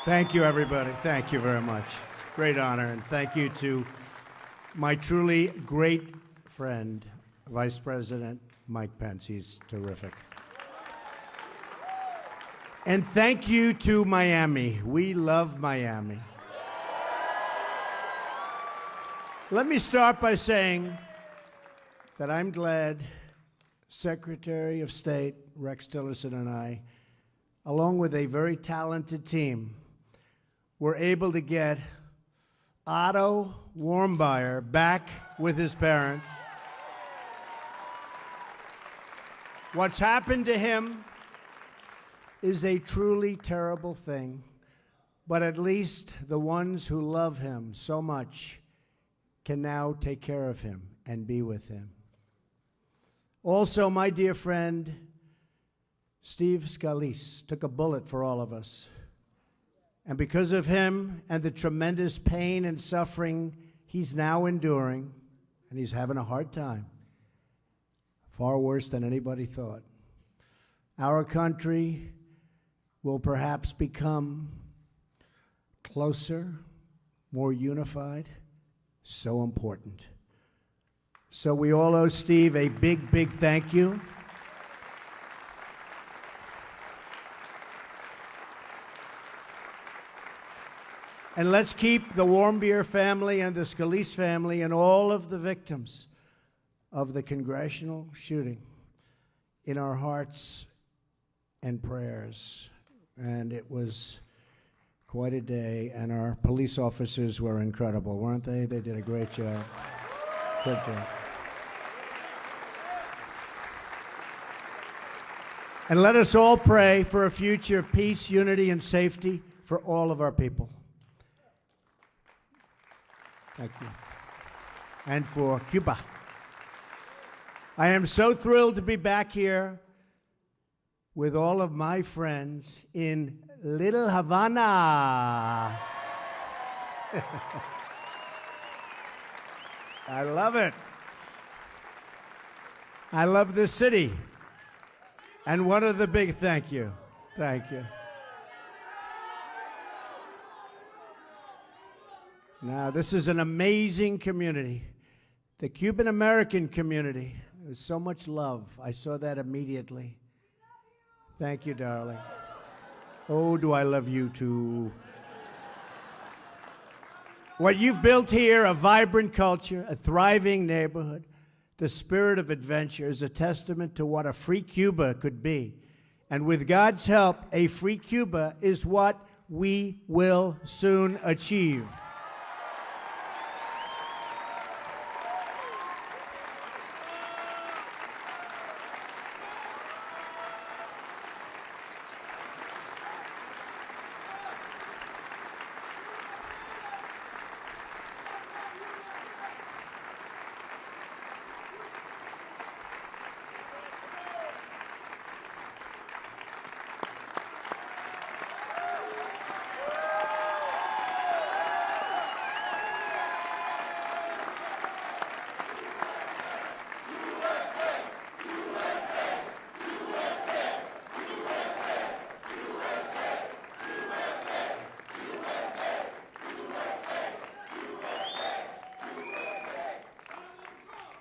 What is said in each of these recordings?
Thank you, everybody. Thank you very much. Great honor, and thank you to my truly great friend, Vice President Mike Pence. He's terrific. And thank you to Miami. We love Miami. Let me start by saying that I'm glad Secretary of State Rex Tillerson and I, along with a very talented team, were able to get Otto Warmbier back with his parents. What's happened to him is a truly terrible thing, but at least the ones who love him so much can now take care of him and be with him. Also, my dear friend, Steve Scalise, took a bullet for all of us. And because of him and the tremendous pain and suffering he's now enduring, and he's having a hard time, far worse than anybody thought, our country will perhaps become closer, more unified, so important. So we all owe Steve a big, big thank you. And let's keep the Warmbier family and the Scalise family and all of the victims of the congressional shooting in our hearts and prayers. And it was quite a day, and our police officers were incredible, weren't they? They did a great job. Good job. And let us all pray for a future of peace, unity, and safety for all of our people. Thank you. And for Cuba. I am so thrilled to be back here with all of my friends in Little Havana. I love it. I love this city. And one of the big thank you. Thank you. Now, this is an amazing community. The Cuban-American community. There's so much love. I saw that immediately. Thank you, darling. Oh, do I love you too. What you've built here, a vibrant culture, a thriving neighborhood, the spirit of adventure, is a testament to what a free Cuba could be. And with God's help, a free Cuba is what we will soon achieve.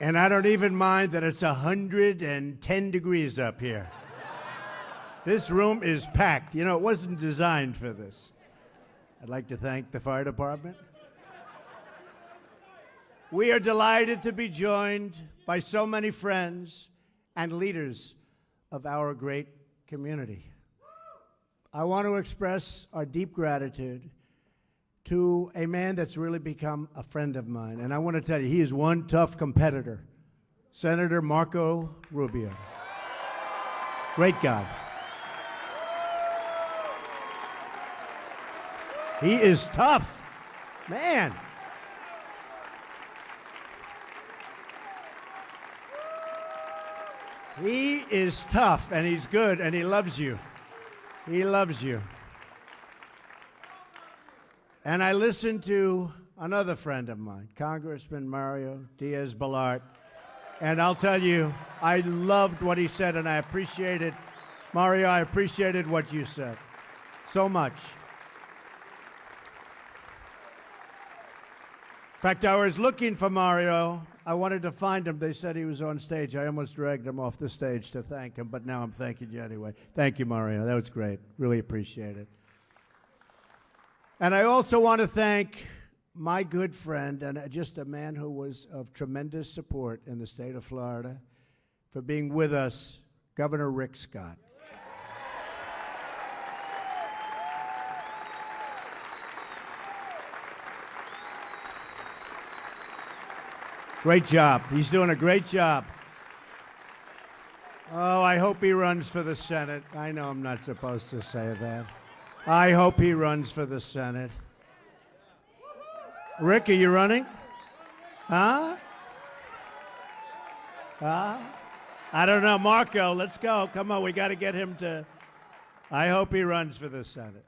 And I don't even mind that it's 110 degrees up here. This room is packed. You know, it wasn't designed for this. I'd like to thank the fire department. We are delighted to be joined by so many friends and leaders of our great community. I want to express our deep gratitude to a man that's really become a friend of mine. And I want to tell you, he is one tough competitor, Senator Marco Rubio. Great guy. He is tough, man. He is tough, and he's good, and he loves you. He loves you. And I listened to another friend of mine, Congressman Mario Diaz-Balart, and I'll tell you, I loved what he said, and I appreciated, Mario, I appreciated what you said so much. In fact, I was looking for Mario. I wanted to find him. They said he was on stage. I almost dragged him off the stage to thank him, but now I'm thanking you anyway. Thank you, Mario. That was great. Really appreciate it. And I also want to thank my good friend and just a man who was of tremendous support in the state of Florida for being with us, Governor Rick Scott. Great job. He's doing a great job. Oh, I hope he runs for the Senate. I know I'm not supposed to say that. I hope he runs for the Senate. Rick, are you running? Huh? I don't know. Marco, let's go. Come on, we got to get him to. I hope he runs for the Senate.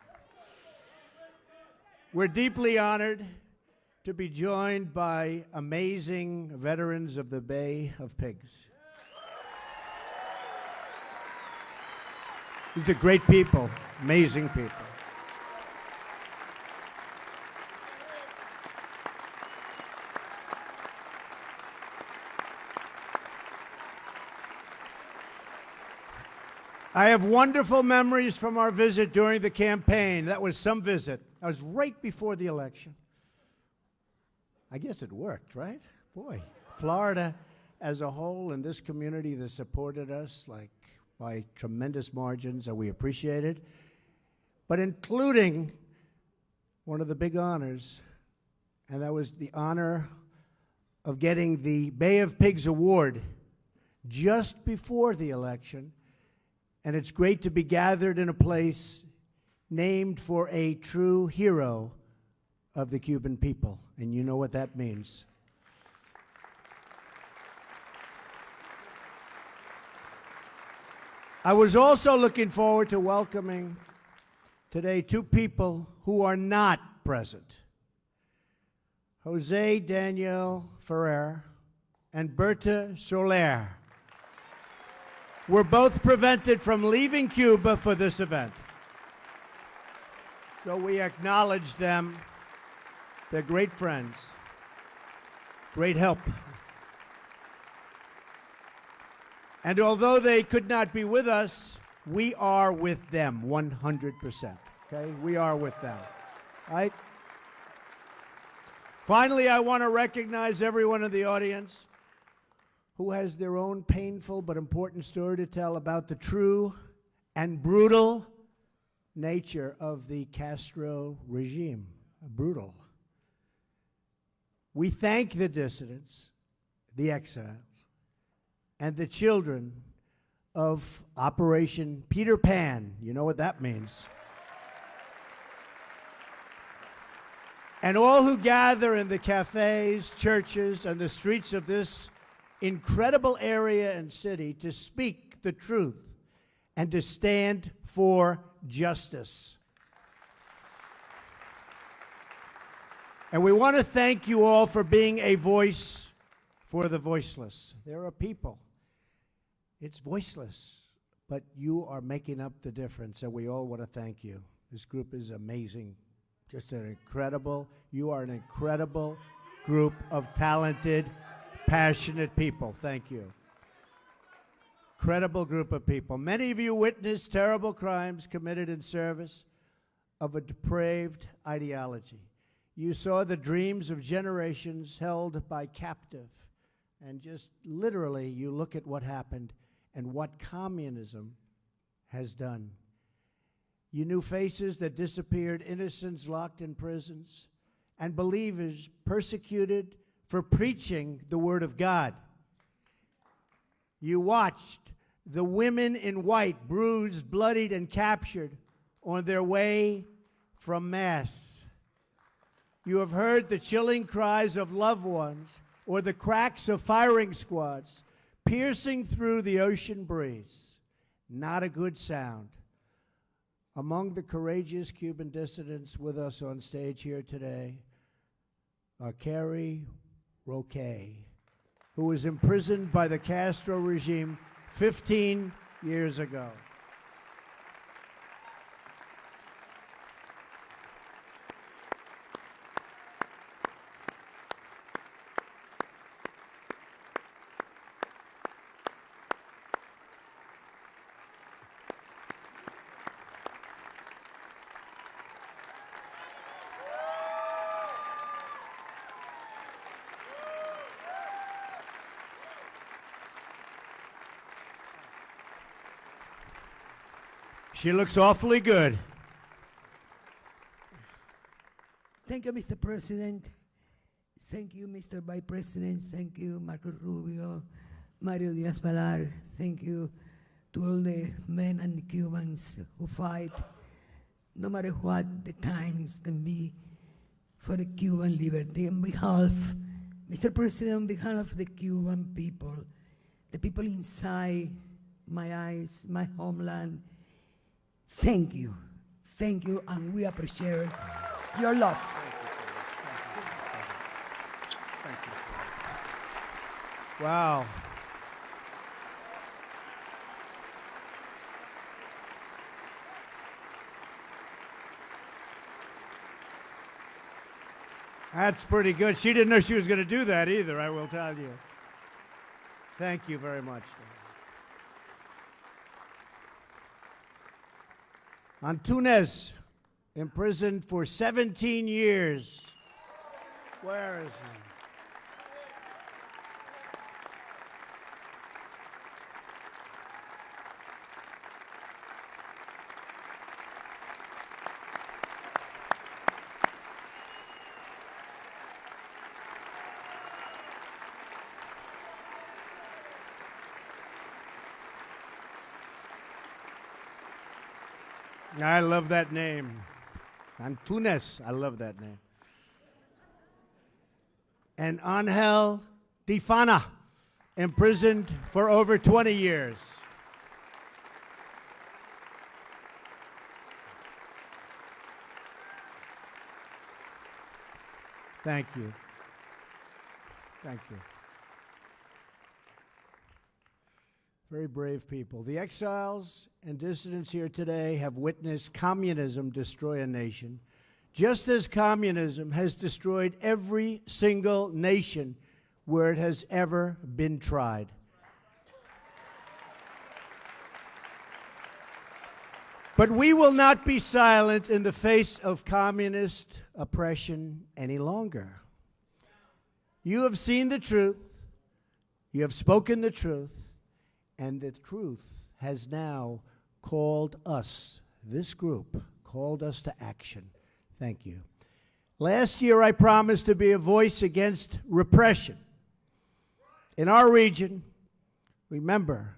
We're deeply honored to be joined by amazing veterans of the Bay of Pigs. These are great people, amazing people. I have wonderful memories from our visit during the campaign. That was some visit. That was right before the election. I guess it worked, right? Boy, Florida as a whole and this community that supported us like by tremendous margins, and we appreciate it. But including one of the big honors, and that was the honor of getting the Bay of Pigs Award just before the election. And it's great to be gathered in a place named for a true hero of the Cuban people, and you know what that means. I was also looking forward to welcoming today two people who are not present. Jose Daniel Ferrer and Berta Soler were both prevented from leaving Cuba for this event. So we acknowledge them. They're great friends, great help. And although they could not be with us, we are with them 100%, okay? We are with them, right? Finally, I want to recognize everyone in the audience who has their own painful but important story to tell about the true and brutal nature of the Castro regime. Brutal. We thank the dissidents, the exiles, and the children of Operation Peter Pan. You know what that means. And all who gather in the cafes, churches, and the streets of this incredible area and city to speak the truth and to stand for justice. And we want to thank you all for being a voice for the voiceless. There are people. It's voiceless, but you are making up the difference, and we all want to thank you. This group is amazing. Just an incredible, you are an incredible group of talented, passionate people. Thank you. Incredible group of people. Many of you witnessed terrible crimes committed in service of a depraved ideology. You saw the dreams of generations held by captive. And just literally, you look at what happened and what communism has done. You knew faces that disappeared, innocents locked in prisons, and believers persecuted for preaching the word of God. You watched the women in white, bruised, bloodied, and captured on their way from Mass. You have heard the chilling cries of loved ones or the cracks of firing squads piercing through the ocean breeze. Not a good sound. Among the courageous Cuban dissidents with us on stage here today are Carrie Roque, who was imprisoned by the Castro regime 15 years ago. She looks awfully good. Thank you, Mr. President. Thank you, Mr. Vice President. Thank you, Marco Rubio, Mario Diaz-Balart. Thank you to all the men and the Cubans who fight, no matter what the times can be, for the Cuban liberty. On behalf, Mr. President, on behalf of the Cuban people, the people inside my eyes, my homeland, thank you, and we appreciate your love. Thank you. Wow. That's pretty good. She didn't know she was going to do that either, I will tell you. Thank you very much. Antunes, imprisoned for 17 years. Where is he? I love that name. Antunes, I love that name. And Angel Tifana, imprisoned for over 20 years. Thank you. Thank you. Very brave people. The exiles and dissidents here today have witnessed communism destroy a nation, just as communism has destroyed every single nation where it has ever been tried. But we will not be silent in the face of communist oppression any longer. You have seen the truth, you have spoken the truth, and the truth has now called us, this group, called us to action. Thank you. Last year, I promised to be a voice against repression. In our region, remember,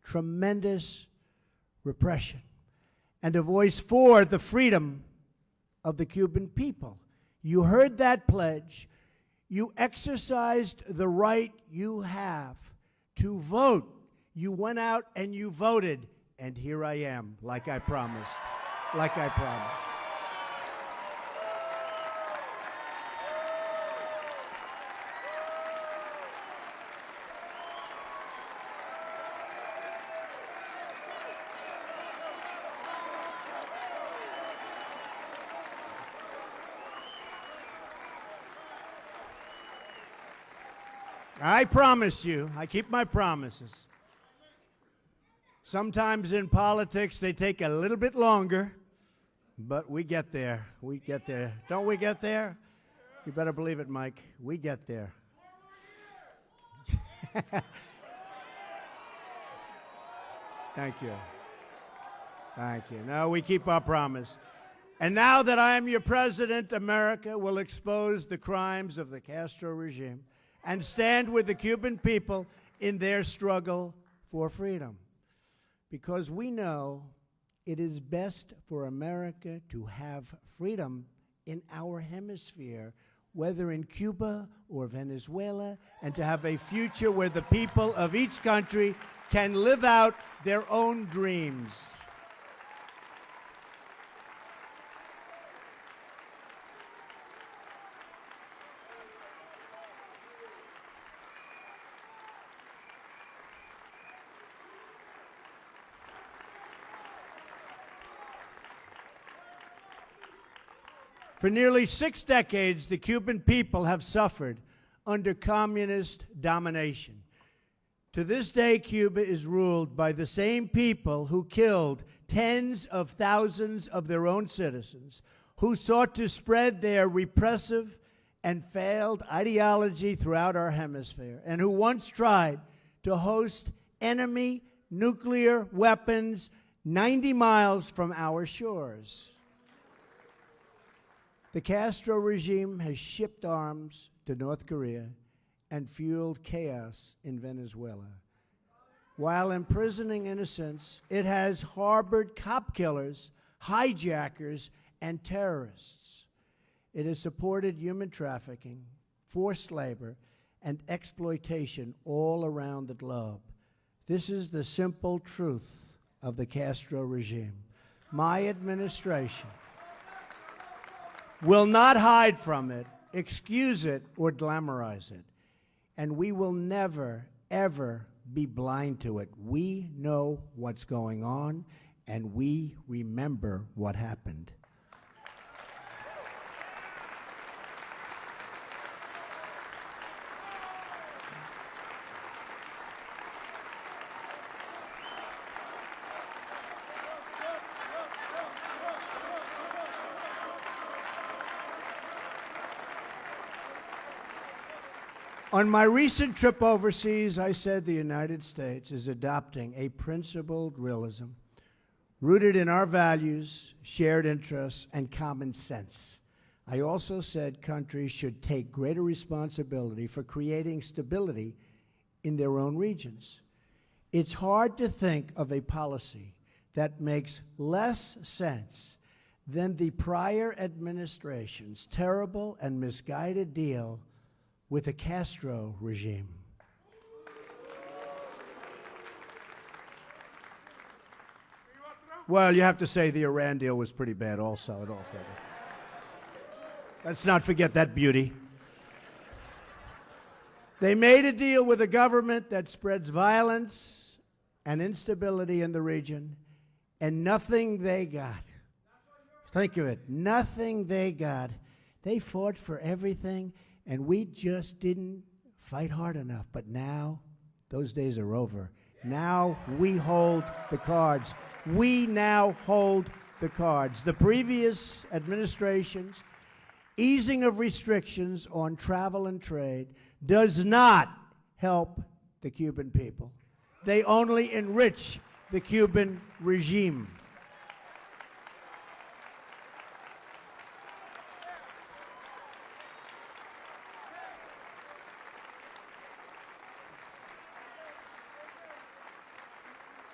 tremendous repression, and a voice for the freedom of the Cuban people. You heard that pledge. You exercised the right you have to vote. You went out and you voted, and here I am, like I promised, like I promised. I promise you, I keep my promises. Sometimes in politics, they take a little bit longer, but we get there. We get there. Don't we get there? You better believe it, Mike. We get there. Thank you. Thank you. No, we keep our promise. And now that I am your president, America will expose the crimes of the Castro regime and stand with the Cuban people in their struggle for freedom. Because we know it is best for America to have freedom in our hemisphere, whether in Cuba or Venezuela, and to have a future where the people of each country can live out their own dreams. For nearly 6 decades, the Cuban people have suffered under communist domination. To this day, Cuba is ruled by the same people who killed tens of thousands of their own citizens, who sought to spread their repressive and failed ideology throughout our hemisphere, and who once tried to host enemy nuclear weapons 90 miles from our shores. The Castro regime has shipped arms to North Korea and fueled chaos in Venezuela. While imprisoning innocents, it has harbored cop killers, hijackers, and terrorists. It has supported human trafficking, forced labor, and exploitation all around the globe. This is the simple truth of the Castro regime. My administration will not hide from it, excuse it, or glamorize it. And we will never, ever be blind to it. We know what's going on, and we remember what happened. On my recent trip overseas, I said the United States is adopting a principled realism rooted in our values, shared interests, and common sense. I also said countries should take greater responsibility for creating stability in their own regions. It's hard to think of a policy that makes less sense than the prior administration's terrible and misguided deal with the Castro regime. Well, you have to say the Iran deal was pretty bad also, at all fair. Let's not forget that beauty. They made a deal with a government that spreads violence and instability in the region, and nothing they got. Think of it, nothing they got. They fought for everything, and we just didn't fight hard enough. But now, those days are over. Now we hold the cards. We now hold the cards. The previous administration's easing of restrictions on travel and trade does not help the Cuban people. They only enrich the Cuban regime.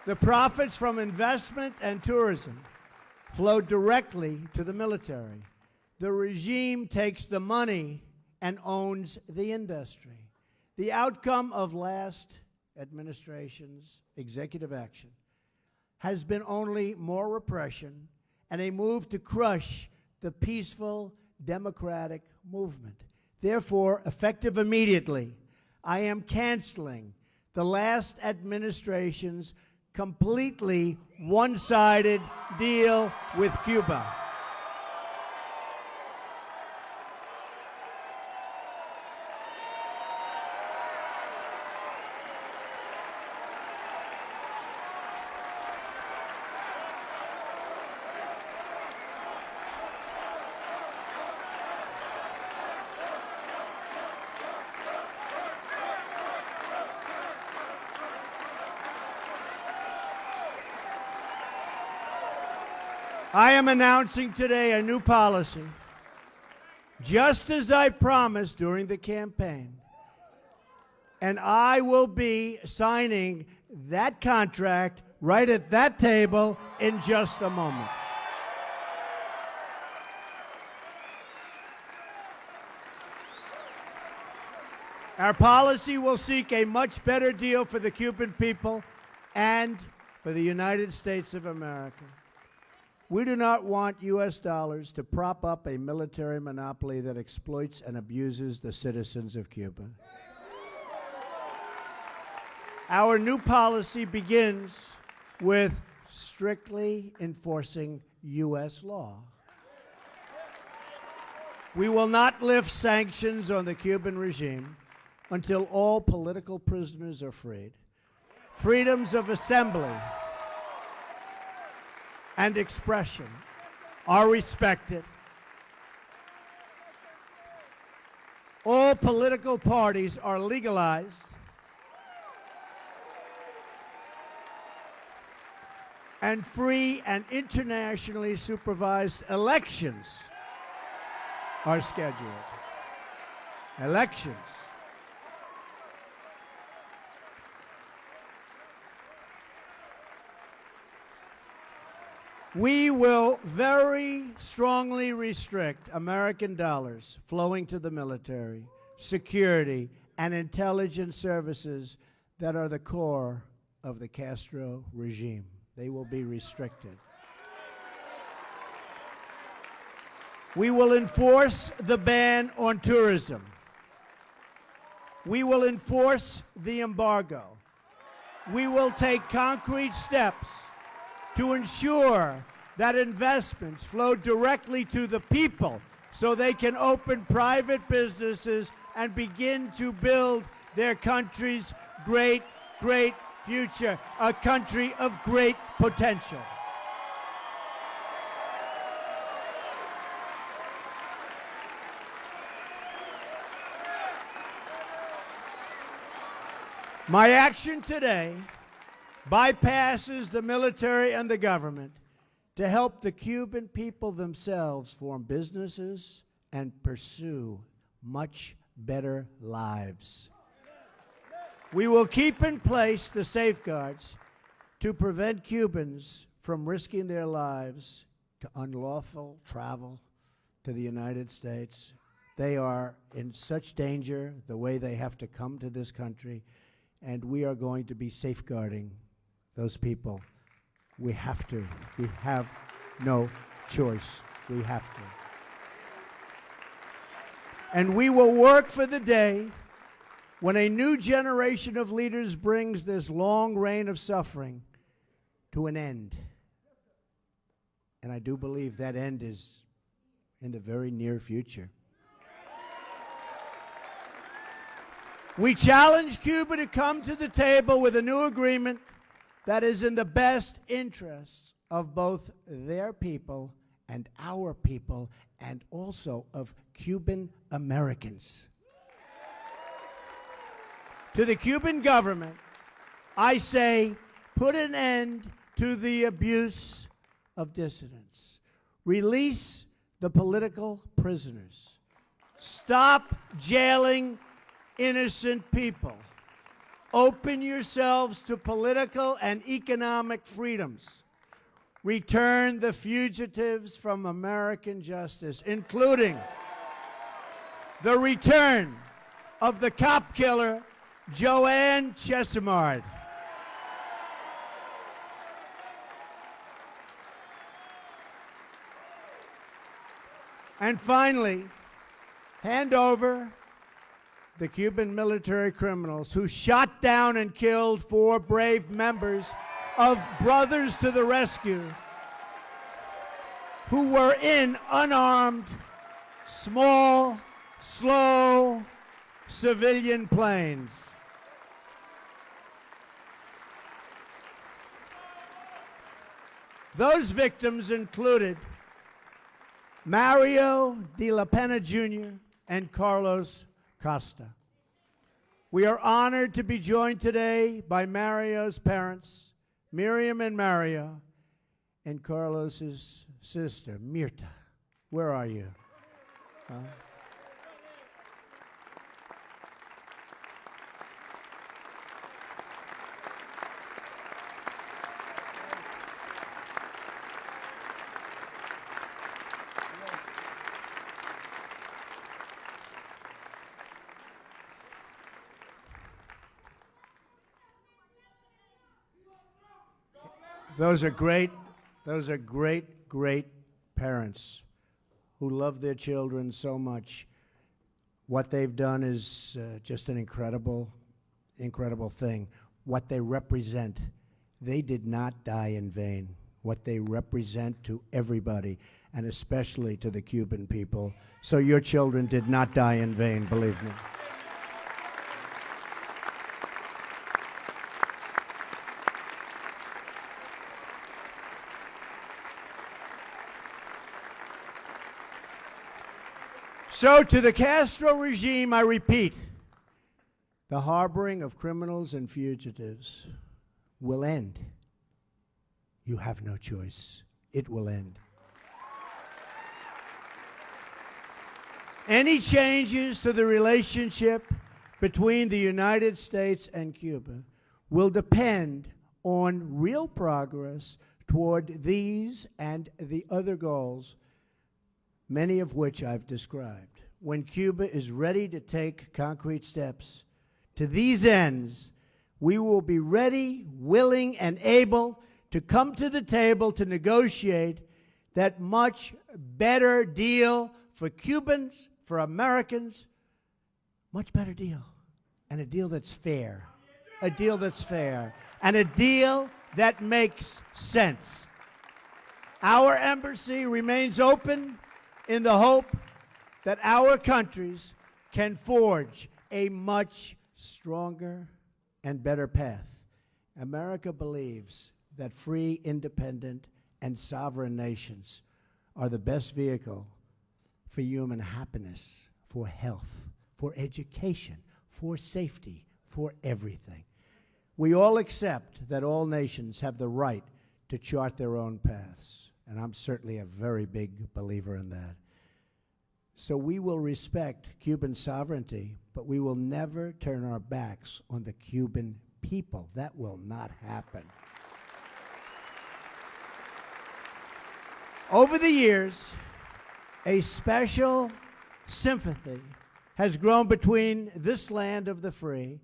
The profits from investment and tourism flow directly to the military. The regime takes the money and owns the industry. The outcome of last administration's executive action has been only more repression and a move to crush the peaceful democratic movement. Therefore, effective immediately, I am canceling the last administration's completely one-sided deal with Cuba. I am announcing today a new policy, just as I promised during the campaign. And I will be signing that contract right at that table in just a moment. Our policy will seek a much better deal for the Cuban people and for the United States of America. We do not want U.S. dollars to prop up a military monopoly that exploits and abuses the citizens of Cuba. Our new policy begins with strictly enforcing U.S. law. We will not lift sanctions on the Cuban regime until all political prisoners are freed, freedoms of assembly and expression are respected, all political parties are legalized, and free and internationally supervised elections are scheduled. Elections. We will very strongly restrict American dollars flowing to the military, security, and intelligence services that are the core of the Castro regime. They will be restricted. We will enforce the ban on tourism. We will enforce the embargo. We will take concrete steps to ensure that investments flow directly to the people so they can open private businesses and begin to build their country's great, great future, a country of great potential. My action today bypasses the military and the government to help the Cuban people themselves form businesses and pursue much better lives. We will keep in place the safeguards to prevent Cubans from risking their lives to unlawful travel to the United States. They are in such danger the way they have to come to this country, and we are going to be safeguarding those people. We have to. We have no choice. We have to. And we will work for the day when a new generation of leaders brings this long reign of suffering to an end. And I do believe that end is in the very near future. We challenge Cuba to come to the table with a new agreement that is in the best interests of both their people and our people, and also of Cuban Americans. To the Cuban government, I say, put an end to the abuse of dissidents. Release the political prisoners. Stop jailing innocent people. Open yourselves to political and economic freedoms. Return the fugitives from American justice, including the return of the cop killer, Joanne Chesimard. And finally, hand over the Cuban military criminals who shot down and killed 4 brave members of Brothers to the Rescue, who were in unarmed, small, slow civilian planes. Those victims included Mario de la Pena Jr. and Carlos Costa. We are honored to be joined today by Mario's parents, Miriam and Mario, and Carlos's sister, Mirta. Where are you? Those are great, great parents who love their children so much. What they've done is just an incredible thing. What they represent, they did not die in vain. What they represent to everybody. and especially to the Cuban people. So your children did not die in vain, believe me. So to the Castro regime, I repeat, the harboring of criminals and fugitives will end. You have no choice. It will end. Any changes to the relationship between the United States and Cuba will depend on real progress toward these and the other goals, many of which I've described. When Cuba is ready to take concrete steps to these ends, we will be ready, willing, and able to come to the table to negotiate that much better deal for Cubans, for Americans, much better deal, and a deal that's fair, a deal that's fair, and a deal that makes sense. Our embassy remains open in the hope that our countries can forge a much stronger and better path. America believes that free, independent, and sovereign nations are the best vehicle for human happiness, for health, for education, for safety, for everything. We all accept that all nations have the right to chart their own paths, and I'm certainly a very big believer in that. So we will respect Cuban sovereignty, but we will never turn our backs on the Cuban people. That will not happen. Over the years, a special sympathy has grown between this land of the free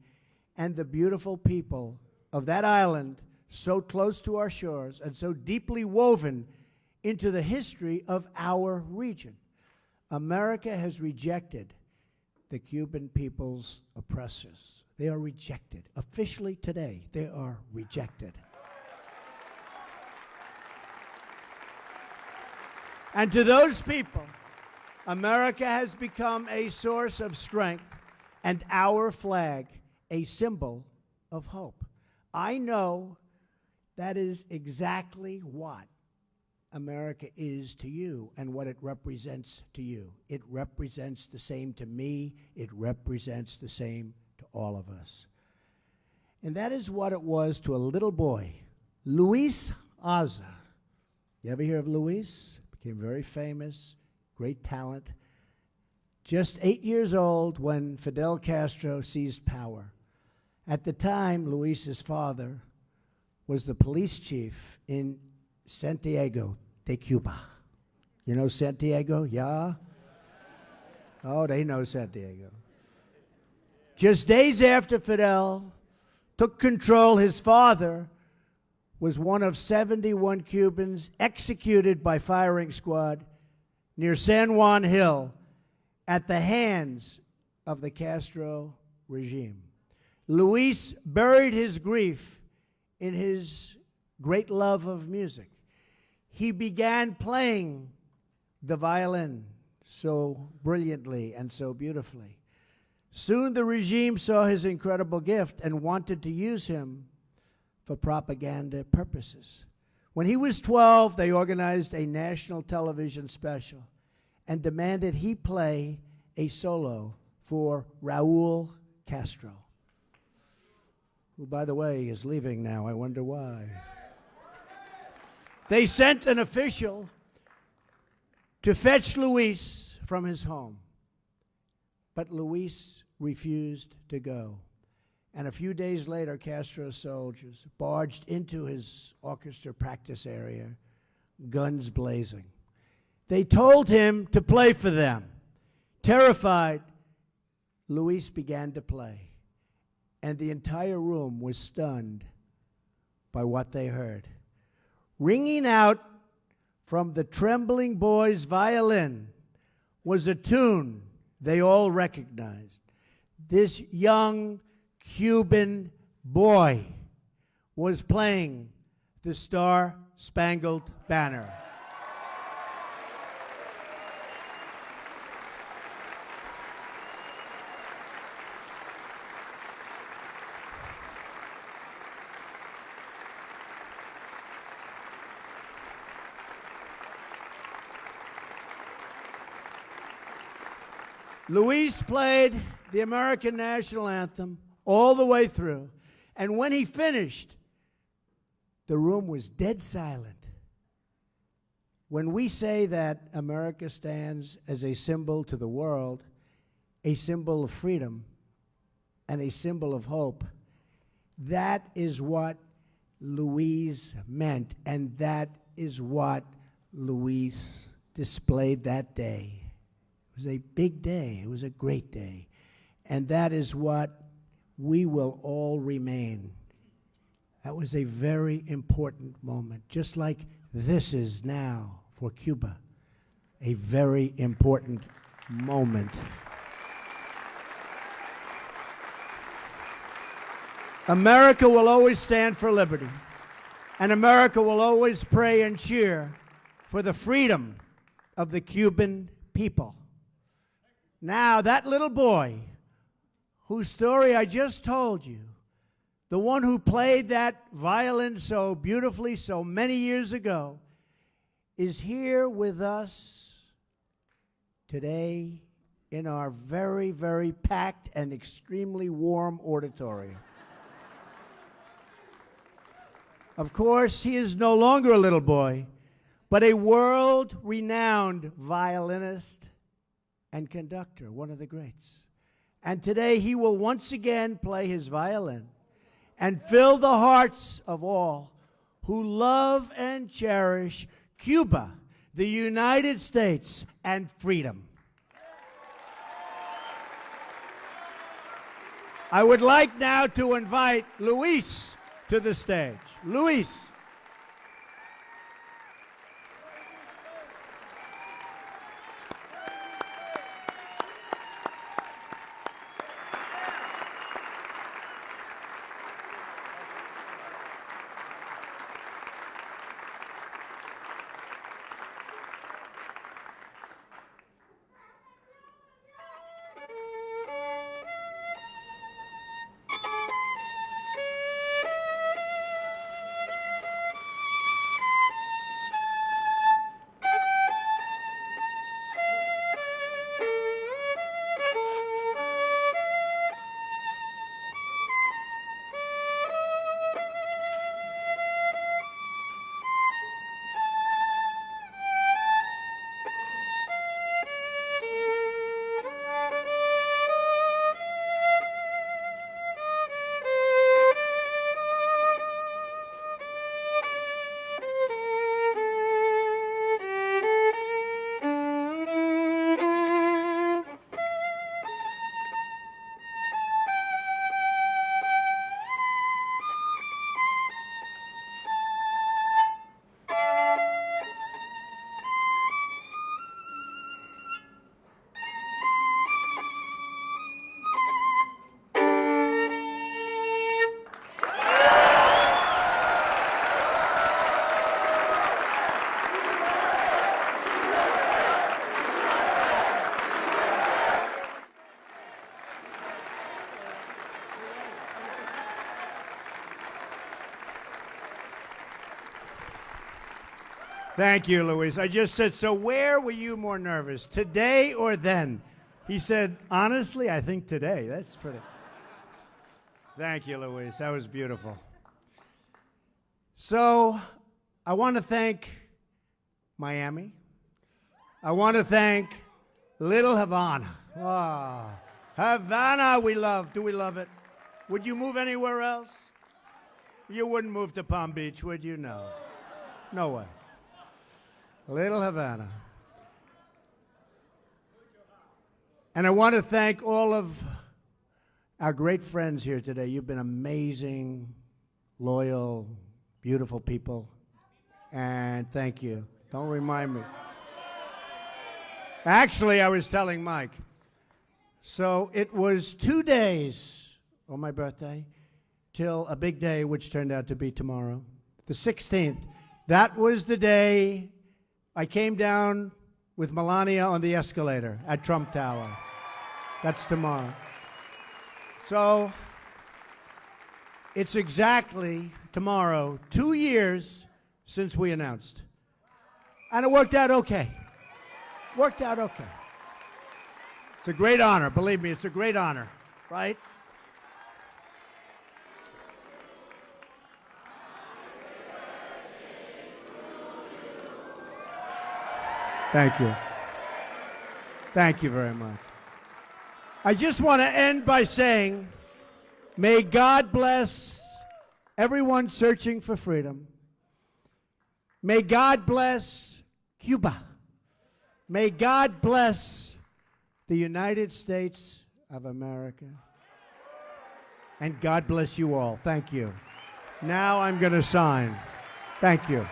and the beautiful people of that island so close to our shores and so deeply woven into the history of our region. America has rejected the Cuban people's oppressors. They are rejected. Officially today, they are rejected. And to those people, America has become a source of strength and our flag a symbol of hope. I know that is exactly what America is to you and what it represents to you. It represents the same to me. It represents the same to all of us. And that is what it was to a little boy, Luis Aza. You ever hear of Luis? Became very famous, great talent. Just 8 years old when Fidel Castro seized power. At the time, Luis's father was the police chief in Santiago de Cuba. You know Santiago? Yeah? Oh, they know Santiago. Just days after Fidel took control, his father was one of 71 Cubans executed by firing squad near San Juan Hill at the hands of the Castro regime. Luis buried his grief in his great love of music. He began playing the violin so brilliantly and so beautifully. Soon the regime saw his incredible gift and wanted to use him for propaganda purposes. When he was 12, they organized a national television special and demanded he play a solo for Raul Castro, who, by the way, is leaving now. I wonder why. They sent an official to fetch Luis from his home, but Luis refused to go. And a few days later, Castro's soldiers barged into his orchestra practice area, guns blazing. They told him to play for them. Terrified, Luis began to play, and the entire room was stunned by what they heard. Ringing out from the trembling boy's violin was a tune they all recognized. This young Cuban boy was playing the Star-Spangled Banner. Luis played the American national anthem all the way through. And when he finished, the room was dead silent. When we say that America stands as a symbol to the world, a symbol of freedom, and a symbol of hope, that is what Luis meant, and that is what Luis displayed that day. It was a big day. It was a great day. And that is what we will all remain. That was a very important moment, just like this is now for Cuba, a very important moment. America will always stand for liberty, and America will always pray and cheer for the freedom of the Cuban people. Now, that little boy whose story I just told you, the one who played that violin so beautifully so many years ago, is here with us today in our very, very packed and extremely warm auditorium. Of course, he is no longer a little boy, but a world-renowned violinist and conductor, one of the greats. And today he will once again play his violin and fill the hearts of all who love and cherish Cuba, the United States, and freedom. I would like now to invite Luis to the stage. Luis. Thank you, Luis. I just said, so where were you more nervous, today or then? He said, honestly, I think today. That's pretty. Thank you, Luis. That was beautiful. So I want to thank Miami. I want to thank Little Havana. Ah, Havana we love. Do we love it? Would you move anywhere else? You wouldn't move to Palm Beach, would you? No. No way. Little Havana. And I want to thank all of our great friends here today. You've been amazing, loyal, beautiful people. And thank you. Don't remind me. Actually, I was telling Mike. So it was 2 days on my birthday till a big day, which turned out to be tomorrow, the 16th. That was the day I came down with Melania on the escalator at Trump Tower. That's tomorrow. So it's exactly tomorrow, 2 years since we announced. And it worked out okay. Worked out okay. It's a great honor. Believe me, it's a great honor, right? Thank you. Thank you very much. I just want to end by saying, may God bless everyone searching for freedom. May God bless Cuba. May God bless the United States of America. And God bless you all. Thank you. Now I'm going to sign. Thank you.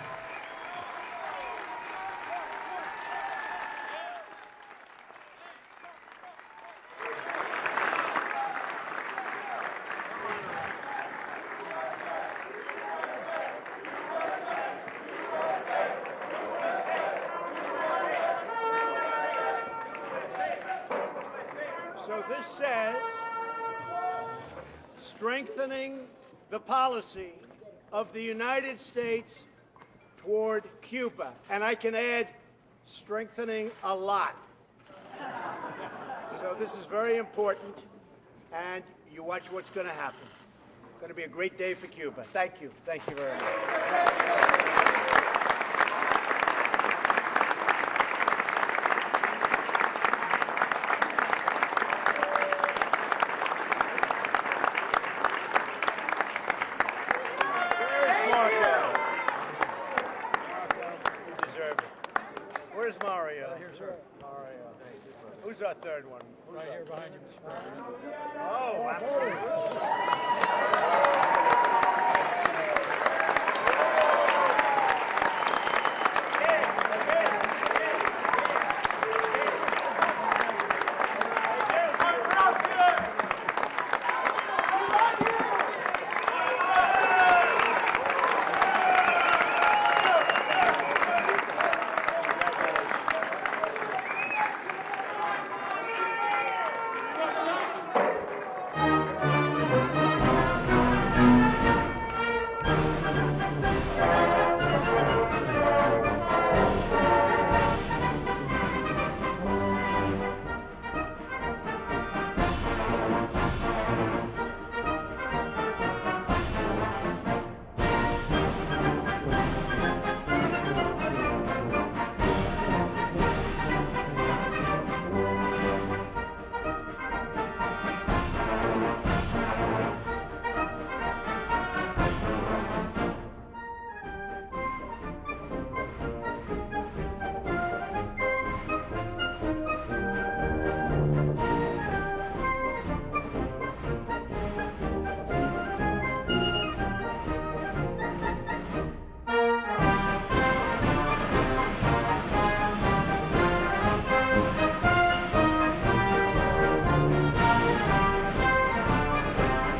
So this says, strengthening the policy of the United States toward Cuba. And I can add, strengthening a lot. So this is very important, and you watch what's going to happen. It's going to be a great day for Cuba. Thank you. Thank you very much. Where's Mario? Here, sir. Mario. Who's our third one? Right here behind you, Mr. President. Oh, absolutely.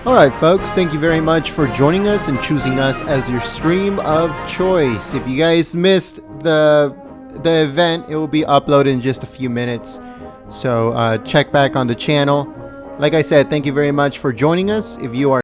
Alright folks, thank you very much for joining us and choosing us as your stream of choice. If you guys missed the event, it will be uploaded in just a few minutes. So check back on the channel. Like I said, thank you very much for joining us. If you are